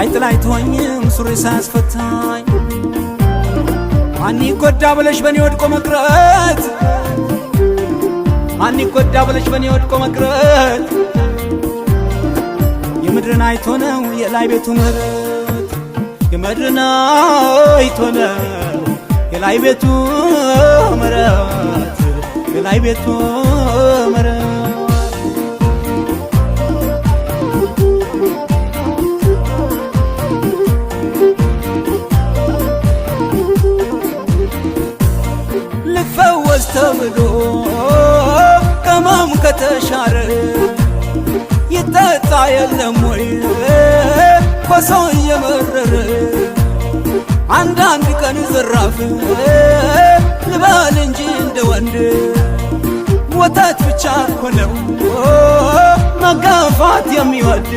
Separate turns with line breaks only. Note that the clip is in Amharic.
አይጥላይቶኝም ሱሪ ሳያስፈታኝ ማን ይጎዳ ብለሽ በኔ ወድቆ መቅረት ማን ይጎዳ ብለሽ በኔ ወድቆ መቅረት የምድርን አይቶ ነው የላይ ቤቱ ምሕረት የምድርን አይቶ ነው የላይ ቤቱ ምሕረት የላይ ቤቱ ምሕረት ልፈወስ ተብሎ ከማም ከተሻረ ይጠጣ የለም ወይ ኮሶ እየመረረ አንዳንድ ቀን ዝራፍ ልባል እንጂ እንደ ወንድ ወተት ብቻ እኮ ነው መጋፋት የሚወድ